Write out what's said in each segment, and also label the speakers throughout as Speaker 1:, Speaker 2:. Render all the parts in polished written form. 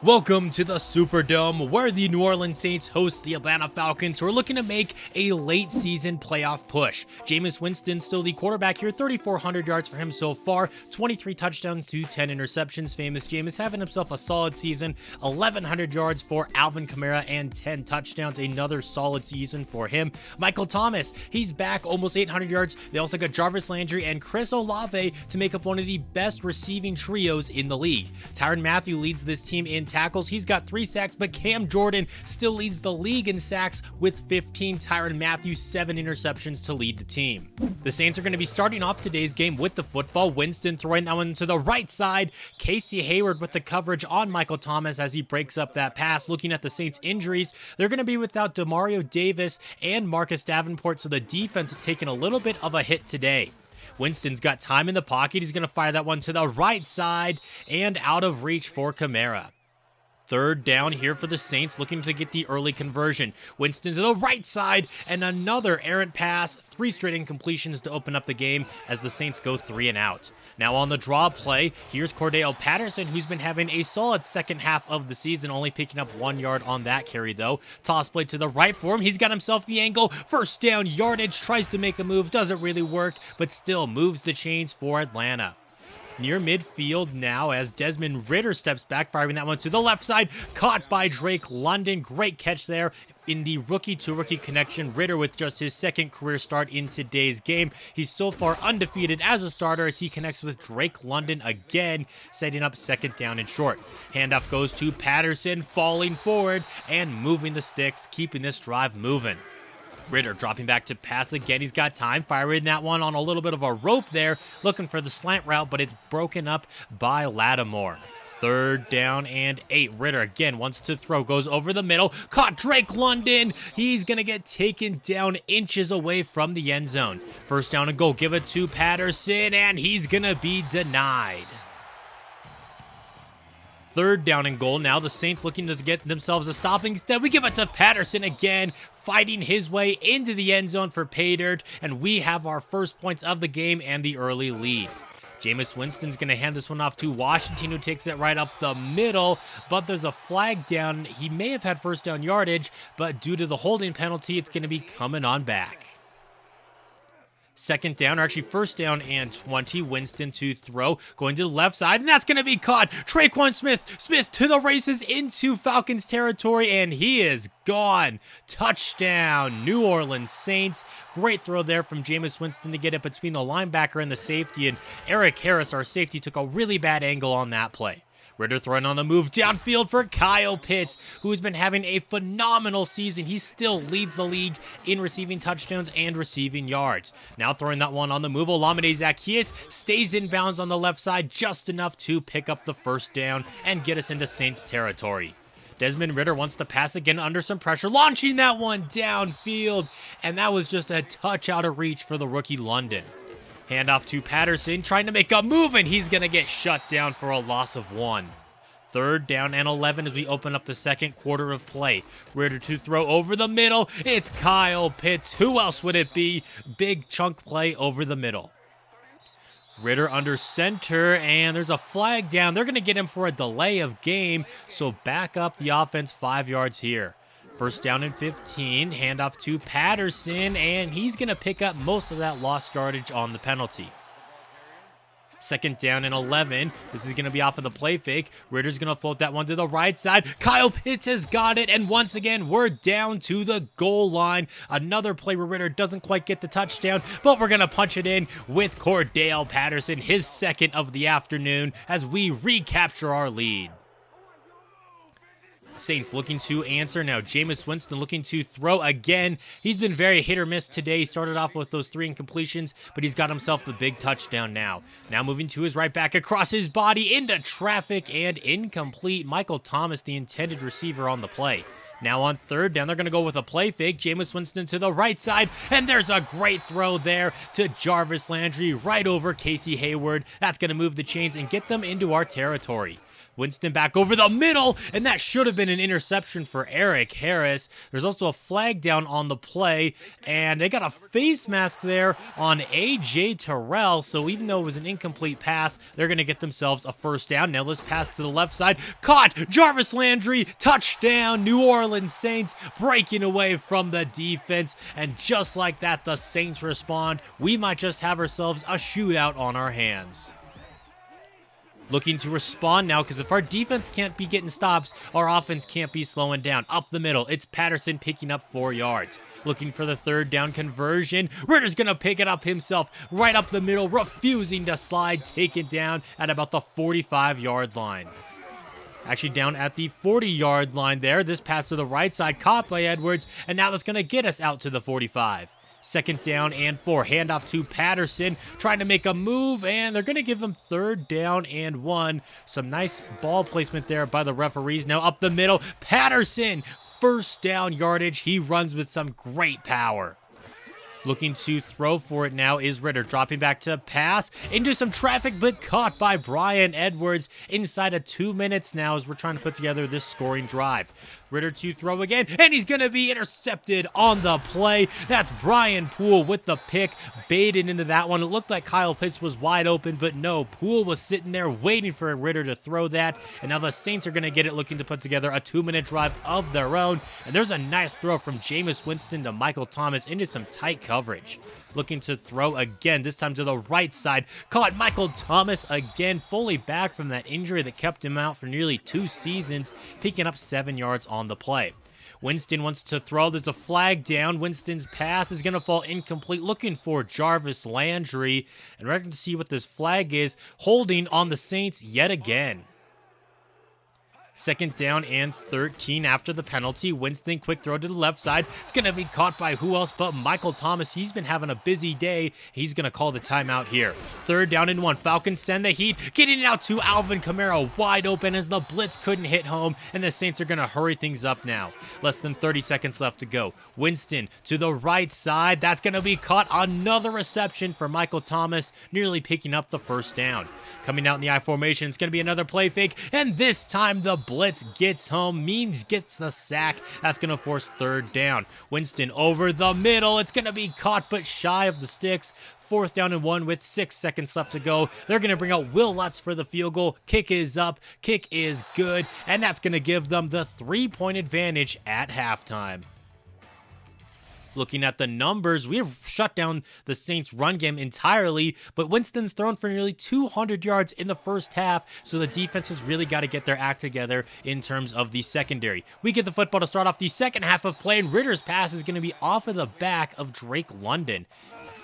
Speaker 1: Welcome to the Superdome, where the New Orleans Saints host the Atlanta Falcons, who are looking to make a late season playoff push. Jameis Winston still the quarterback here, 3,400 yards for him so far, 23 touchdowns to 10 interceptions. Famous Jameis having himself a solid season, 1,100 yards for Alvin Kamara and 10 touchdowns, another solid season for him. Michael Thomas, he's back, almost 800 yards. They also got Jarvis Landry and Chris Olave to make up one of the best receiving trios in the league. Tyrann Mathieu leads this team in tackles. He's got 3 sacks, but Cam Jordan still leads the league in sacks with 15. Tyrann Mathieu, 7 interceptions to lead the team. The Saints are going to be starting off today's game with the football. Winston throwing that one to the right side. Casey Hayward with the coverage on Michael Thomas as he breaks up that pass. Looking at the Saints' injuries, they're going to be without Demario Davis and Marcus Davenport, so the defense is taking a little bit of a hit today. Winston's got time in the pocket. He's going to fire that one to the right side and out of reach for Kamara. Third down here for the Saints, looking to get the early conversion. Winston to the right side, and another errant pass. 3 straight incompletions to open up the game as the Saints go 3 and out. Now on the draw play, here's Cordell Patterson, who's been having a solid second half of the season, only picking up 1 yard on that carry, though. Toss play to the right for him. He's got himself the angle. First down yardage, tries to make a move, doesn't really work, but still moves the chains for Atlanta. Near midfield now as Desmond Ridder steps back, firing that one to the left side. Caught by Drake London. Great catch there in the rookie-to-rookie connection. Ridder with just his second career start in today's game. He's so far undefeated as a starter as he connects with Drake London again, setting up second down and short. Handoff goes to Patterson, falling forward and moving the sticks, keeping this drive moving. Ridder dropping back to pass again. He's got time, firing that one on a little bit of a rope there, looking for the slant route, but it's broken up by Lattimore. Third down and 8. Ridder again wants to throw, goes over the middle, caught Drake London. He's going to get taken down inches away from the end zone. First down and goal, give it to Patterson, and he's going to be denied. Third down and goal. Now the Saints looking to get themselves a stop. Instead, we give it to Patterson again, fighting his way into the end zone for pay dirt, and we have our first points of the game and the early lead. Jameis Winston's going to hand this one off to Washington, who takes it right up the middle, but there's a flag down. He may have had first down yardage, but due to the holding penalty, it's going to be coming on back. Second down, or actually first down and 20. Winston to throw, going to the left side, and that's going to be caught. Traquan Smith to the races into Falcons territory, and he is gone. Touchdown, New Orleans Saints. Great throw there from Jameis Winston to get it between the linebacker and the safety, and Eric Harris, our safety, took a really bad angle on that play. Ridder throwing on the move downfield for Kyle Pitts, who's been having a phenomenal season. He still leads the league in receiving touchdowns and receiving yards. Now throwing that one on the move, Olamide Zaccheaus stays in bounds on the left side just enough to pick up the first down and get us into Saints territory. Desmond Ridder wants to pass again under some pressure, launching that one downfield, and that was just a touch out of reach for the rookie London. Handoff to Patterson, trying to make a move, and he's going to get shut down for a loss of 1. Third down and 11 as we open up the second quarter of play. Ridder to throw over the middle. It's Kyle Pitts. Who else would it be? Big chunk play over the middle. Ridder under center, and there's a flag down. They're going to get him for a delay of game, so back up the offense 5 yards here. First down and 15, handoff to Patterson, and he's going to pick up most of that lost yardage on the penalty. Second down and 11. This is going to be off of the play fake. Ridder's going to float that one to the right side. Kyle Pitts has got it, and once again, we're down to the goal line. Another play where Ridder doesn't quite get the touchdown, but we're going to punch it in with Cordell Patterson, his second of the afternoon, as we recapture our lead. Saints looking to answer now. Jameis Winston looking to throw again. He's been very hit or miss today. He started off with those 3 incompletions, but he's got himself the big touchdown now. Now moving to his right back, across his body, into traffic, and incomplete. Michael Thomas, the intended receiver on the play. Now on third down, they're going to go with a play fake. Jameis Winston to the right side, and there's a great throw there to Jarvis Landry right over Casey Hayward. That's going to move the chains and get them into our territory. Winston back over the middle, and that should have been an interception for Eric Harris. There's also a flag down on the play, and they got a face mask there on A.J. Terrell, so even though it was an incomplete pass, they're going to get themselves a first down. Now let's pass to the left side. Caught! Jarvis Landry, touchdown! New Orleans Saints breaking away from the defense, and just like that, the Saints respond. We might just have ourselves a shootout on our hands. Looking to respond now, because if our defense can't be getting stops, our offense can't be slowing down. Up the middle, it's Patterson picking up 4 yards. Looking for the third down conversion. Ritter's going to pick it up himself right up the middle, refusing to slide, take it down at about the 45-yard line. Actually down at the 40-yard line there. This pass to the right side, caught by Edwards, and now that's going to get us out to the 45. Second down and 4. Handoff to Patterson, trying to make a move, and they're going to give him third down and 1. Some nice ball placement there by the referees. Now up the middle, Patterson, first down yardage. He runs with some great power. Looking to throw for it now is Ritter, dropping back to pass into some traffic, but caught by Brian Edwards inside of 2 minutes now as we're trying to put together this scoring drive. Ritter to throw again, and he's going to be intercepted on the play. That's Brian Poole with the pick, baited into that one. It looked like Kyle Pitts was wide open, but no, Poole was sitting there waiting for Ritter to throw that, and now the Saints are going to get it, looking to put together a 2-minute drive of their own, and there's a nice throw from Jameis Winston to Michael Thomas into some tight coverage. Looking to throw again, this time to the right side. Caught Michael Thomas again, fully back from that injury that kept him out for nearly 2 seasons, picking up 7 yards on the play. Winston wants to throw. There's a flag down. Winston's pass is going to fall incomplete. Looking for Jarvis Landry. And we're going to see what this flag is. Holding on the Saints yet again. Second down and 13 after the penalty. Winston, quick throw to the left side. It's going to be caught by who else but Michael Thomas. He's been having a busy day. He's going to call the timeout here. Third down and 1. Falcons send the heat. Getting it out to Alvin Kamara, wide open as the blitz couldn't hit home, and the Saints are going to hurry things up now. Less than 30 seconds left to go. Winston to the right side. That's going to be caught. Another reception for Michael Thomas, nearly picking up the first down. Coming out in the I formation, it's going to be another play fake, and this time the blitz gets home. Means gets the sack. That's going to force third down. Winston over the middle. It's going to be caught but shy of the sticks. Fourth down and 1 with 6 seconds left to go. They're going to bring out Will Lutz for the field goal. Kick is up. Kick is good. And that's going to give them the 3-point advantage at halftime. Looking at the numbers, we have shut down the Saints' run game entirely, but Winston's thrown for nearly 200 yards in the first half, so the defense has really got to get their act together in terms of the secondary. We get the football to start off the second half of play, and Ritter's pass is going to be off of the back of Drake London.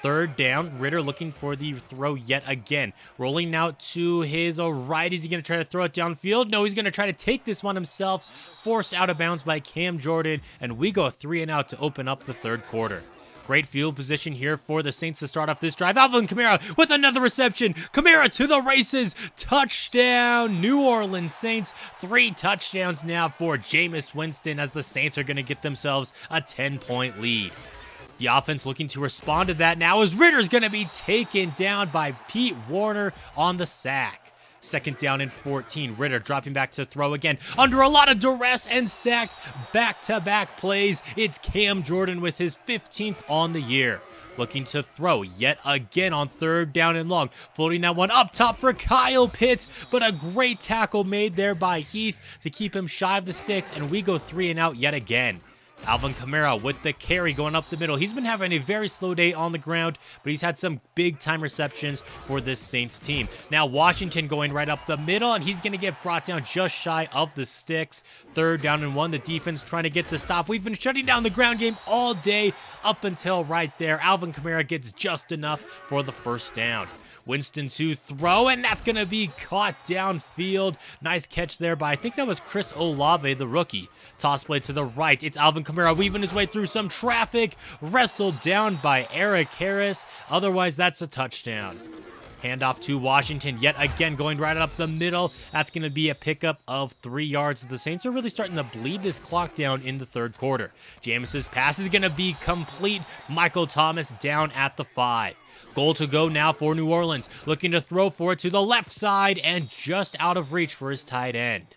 Speaker 1: Third down, Ritter looking for the throw yet again. Rolling out to his right. Is he going to try to throw it downfield? No, he's going to try to take this one himself. Forced out of bounds by Cam Jordan, and we go 3 and out to open up the third quarter. Great field position here for the Saints to start off this drive. Alvin Kamara with another reception. Kamara to the races. Touchdown, New Orleans Saints. 3 touchdowns now for Jameis Winston as the Saints are going to get themselves a 10-point lead. The offense looking to respond to that now as Ritter's going to be taken down by Pete Warner on the sack. Second down and 14. Ritter dropping back to throw again under a lot of duress and sacked back-to-back plays. It's Cam Jordan with his 15th on the year. Looking to throw yet again on third down and long. Floating that one up top for Kyle Pitts, but a great tackle made there by Heath to keep him shy of the sticks, and we go 3 and out yet again. Alvin Kamara with the carry going up the middle. He's been having a very slow day on the ground, but he's had some big-time receptions for this Saints team. Now Washington going right up the middle, and he's going to get brought down just shy of the sticks. Third down and 1. The defense trying to get the stop. We've been shutting down the ground game all day up until right there. Alvin Kamara gets just enough for the first down. Winston to throw, and that's going to be caught downfield. Nice catch there by, I think that was Chris Olave, the rookie. Toss play to the right. It's Alvin Kamara weaving his way through some traffic. Wrestled down by Eric Harris. Otherwise, that's a touchdown. Handoff to Washington, yet again going right up the middle. That's going to be a pickup of 3 yards. The Saints are really starting to bleed this clock down in the third quarter. Jameis's pass is going to be complete. Michael Thomas down at the 5. Goal to go now for New Orleans. Looking to throw for it to the left side and just out of reach for his tight end.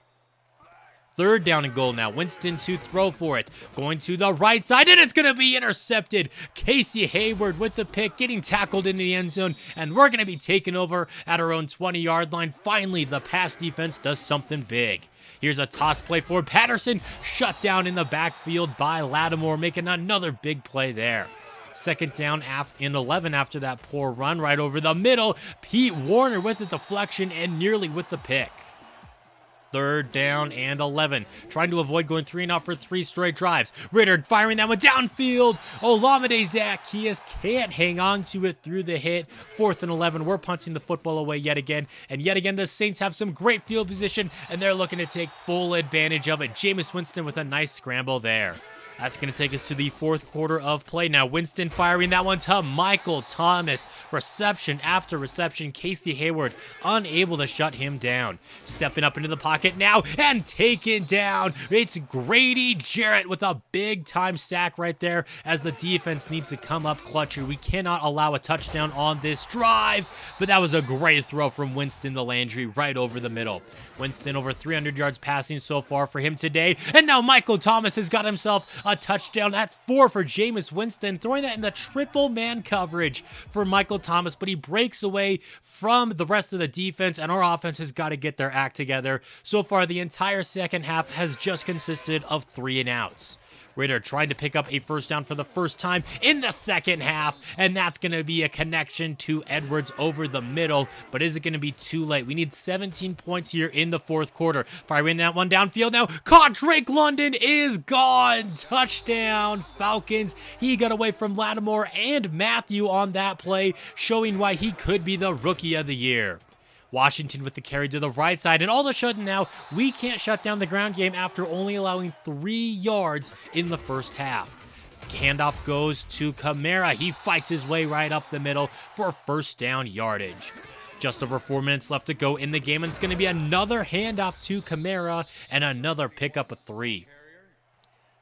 Speaker 1: Third down and goal now. Winston to throw for it. Going to the right side, and it's going to be intercepted. Casey Hayward with the pick, getting tackled in the end zone, and we're going to be taken over at our own 20-yard line. Finally, the pass defense does something big. Here's a toss play for Patterson, shut down in the backfield by Lattimore, making another big play there. Second down and 11 after that poor run right over the middle. Pete Warner with the deflection and nearly with the pick. Third down and 11. Trying to avoid going 3-and-out for 3 straight drives. Ritter firing that one downfield. Olamide Zaccheaus can't hang on to it through the hit. 4th and 11. We're punching the football away yet again. And yet again, the Saints have some great field position, and they're looking to take full advantage of it. Jameis Winston with a nice scramble there. That's going to take us to the fourth quarter of play. Now Winston firing that one to Michael Thomas. Reception after reception. Casey Hayward unable to shut him down. Stepping up into the pocket now and taken down. It's Grady Jarrett with a big time sack right there as the defense needs to come up clutch here. We cannot allow a touchdown on this drive, but that was a great throw from Winston the Landry right over the middle. Winston over 300 yards passing so far for him today. And now Michael Thomas has got himself a touchdown. That's 4 for Jameis Winston, throwing that in the triple man coverage for Michael Thomas, but he breaks away from the rest of the defense, and our offense has got to get their act together. So far, the entire second half has just consisted of 3-and-outs. Ritter trying to pick up a first down for the first time in the second half, and that's going to be a connection to Edwards over the middle, but is it going to be too late? We need 17 points here in the fourth quarter. Firing that one downfield now. Caught. Drake London is gone. Touchdown, Falcons. He got away from Lattimore and Matthew on that play, showing why he could be the Rookie of the Year. Washington with the carry to the right side, and all of a sudden now, we can't shut down the ground game after only allowing 3 yards in the first half. Handoff goes to Kamara. He fights his way right up the middle for first down yardage. Just over 4 minutes left to go in the game, and it's going to be another handoff to Kamara and another pickup of 3.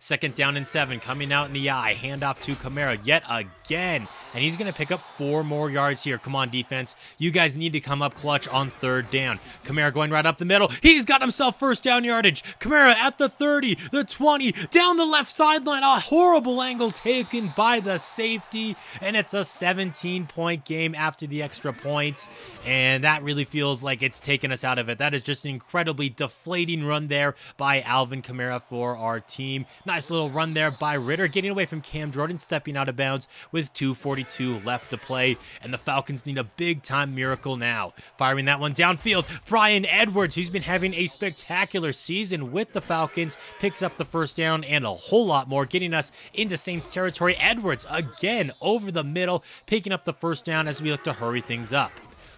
Speaker 1: Second down and 7, coming out in the eye. Handoff to Kamara yet again. And he's going to pick up 4 more yards here. Come on, defense. You guys need to come up clutch on third down. Kamara going right up the middle. He's got himself first down yardage. Kamara at the 30, the 20, down the left sideline. A horrible angle taken by the safety. And it's a 17-point game after the extra point. And that really feels like it's taken us out of it. That is just an incredibly deflating run there by Alvin Kamara for our team. Nice little run there by Ritter, getting away from Cam Jordan, stepping out of bounds with 2:42 left to play, and the Falcons need a big-time miracle now. Firing that one downfield, Bryan Edwards, who's been having a spectacular season with the Falcons, picks up the first down and a whole lot more, getting us into Saints territory. Edwards, again, over the middle, picking up the first down as we look to hurry things up.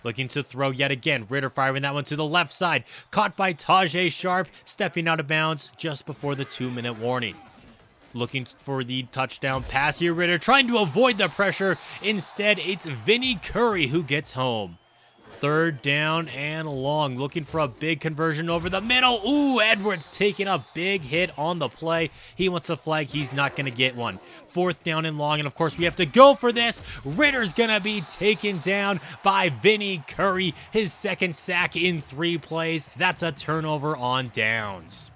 Speaker 1: Looking to throw yet again. Ritter firing that one to the left side. Caught by Tajay Sharp, stepping out of bounds just before the 2-minute warning. Looking for the touchdown pass here. Ritter trying to avoid the pressure. Instead, it's Vinny Curry who gets home. Third down and long. Looking for a big conversion over the middle. Ooh, Edwards taking a big hit on the play. He wants a flag. He's not going to get one. Fourth down and long. And of course, we have to go for this. Ritter's going to be taken down by Vinny Curry. His second sack in 3 plays. That's a turnover on downs.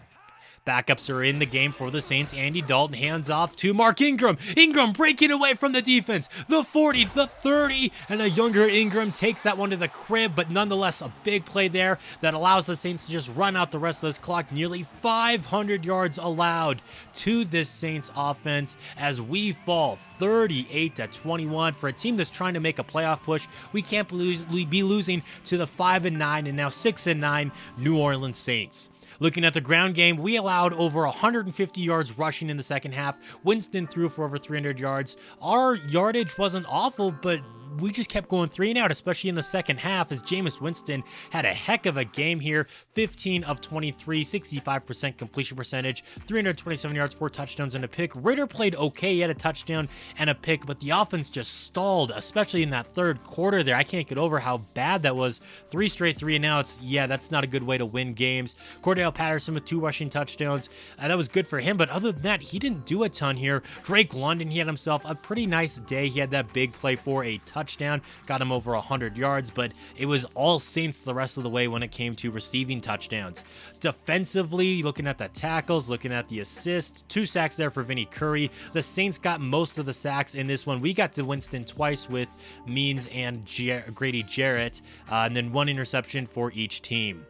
Speaker 1: Backups are in the game for the Saints. Andy Dalton hands off to Mark Ingram. Ingram breaking away from the defense. The 40, the 30, and a younger Ingram takes that one to the crib, but nonetheless a big play there that allows the Saints to just run out the rest of this clock. Nearly 500 yards allowed to this Saints offense as we fall 38-21 for a team that's trying to make a playoff push. We can't be losing to the 5-9 and now 6-9 New Orleans Saints. Looking at the ground game, we allowed over 150 yards rushing in the second half. Winston threw for over 300 yards. Our yardage wasn't awful, but we just kept going 3 and out, especially in the second half, as Jameis Winston had a heck of a game here. 15 of 23, 65% completion percentage, 327 yards, 4 touchdowns, and a pick. Ritter played okay. He had a touchdown and a pick, but the offense just stalled, especially in that third quarter there. I can't get over how bad that was. 3 straight 3 and outs. Yeah, that's not a good way to win games. Cordell Patterson with 2 rushing touchdowns. That was good for him, but other than that, he didn't do a ton here. Drake London, he had himself a pretty nice day. He had that big play for a touchdown, got him over 100 yards, but it was all Saints the rest of the way when it came to receiving touchdowns. Defensively, looking at the tackles, looking at the assists, 2 sacks there for Vinny Curry. The Saints got most of the sacks in this one. We got to Winston twice with Means and Grady Jarrett, and then 1 interception for each team.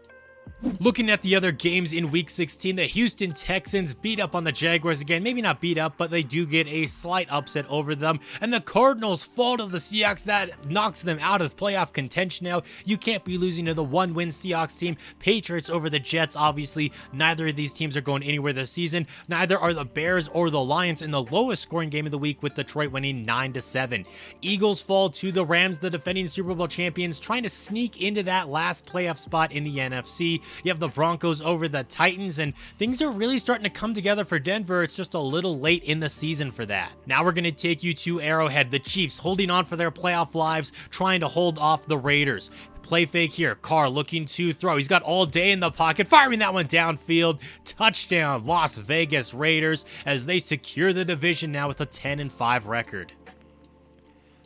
Speaker 1: Looking at the other games in Week 16, the Houston Texans beat up on the Jaguars again. Maybe not beat up, but they do get a slight upset over them. And the Cardinals fall to the Seahawks. That knocks them out of playoff contention now. You can't be losing to the 1-win Seahawks team. Patriots over the Jets, obviously. Neither of these teams are going anywhere this season. Neither are the Bears or the Lions in the lowest scoring game of the week, with Detroit winning 9-7. Eagles fall to the Rams, the defending Super Bowl champions, trying to sneak into that last playoff spot in the NFC. You have the Broncos over the Titans, and things are really starting to come together for Denver. It's just a little late in the season for that. Now we're going to take you to Arrowhead. The Chiefs holding on for their playoff lives, trying to hold off the Raiders. Play fake here. Carr looking to throw. He's got all day in the pocket, firing that one downfield. Touchdown, Las Vegas Raiders, as they secure the division now with a 10-5 record.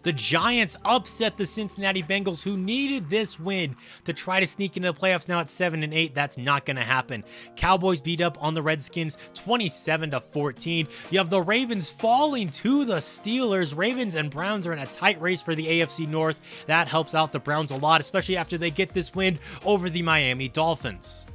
Speaker 1: The Giants upset the Cincinnati Bengals, who needed this win to try to sneak into the playoffs. Now at 7-8. That's not going to happen. Cowboys beat up on the Redskins 27-14. You have the Ravens falling to the Steelers. Ravens and Browns are in a tight race for the AFC North. That helps out the Browns a lot, especially after they get this win over the Miami Dolphins.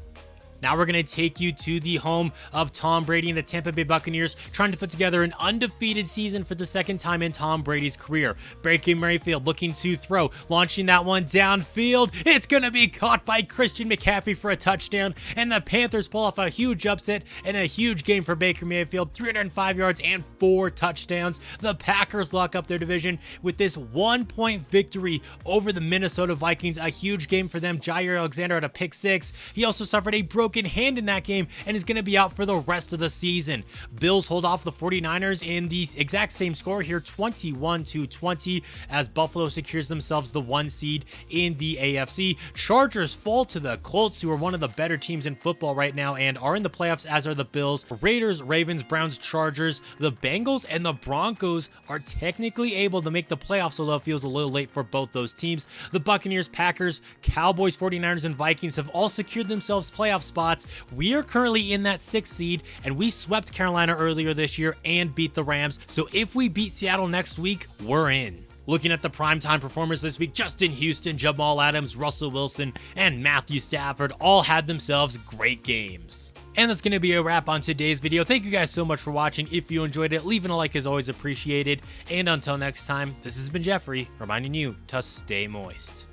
Speaker 1: Now we're going to take you to the home of Tom Brady and the Tampa Bay Buccaneers, trying to put together an undefeated season for the second time in Tom Brady's career. Baker Mayfield looking to throw, launching that one downfield. It's going to be caught by Christian McCaffrey for a touchdown, and the Panthers pull off a huge upset and a huge game for Baker Mayfield, 305 yards and 4 touchdowns. The Packers lock up their division with this 1-point victory over the Minnesota Vikings, a huge game for them. Jair Alexander had a pick 6. He also suffered a broken hand in that game and is going to be out for the rest of the season. Bills hold off the 49ers in the exact same score here, 21-20, as Buffalo secures themselves the 1 seed in the AFC. Chargers fall to the Colts, who are one of the better teams in football right now and are in the playoffs, as are the Bills. Raiders, Ravens, Browns, Chargers, the Bengals, and the Broncos are technically able to make the playoffs, although it feels a little late for both those teams. The Buccaneers, Packers, Cowboys, 49ers, and Vikings have all secured themselves playoff spots. We are currently in that 6th seed, and we swept Carolina earlier this year and beat the Rams. So if we beat Seattle next week, we're in. Looking at the primetime performers this week, Justin Houston, Jamal Adams, Russell Wilson, and Matthew Stafford all had themselves great games. And that's going to be a wrap on today's video. Thank you guys so much for watching. If you enjoyed it, leaving a like is always appreciated. And until next time, this has been Jeffrey, reminding you to stay moist.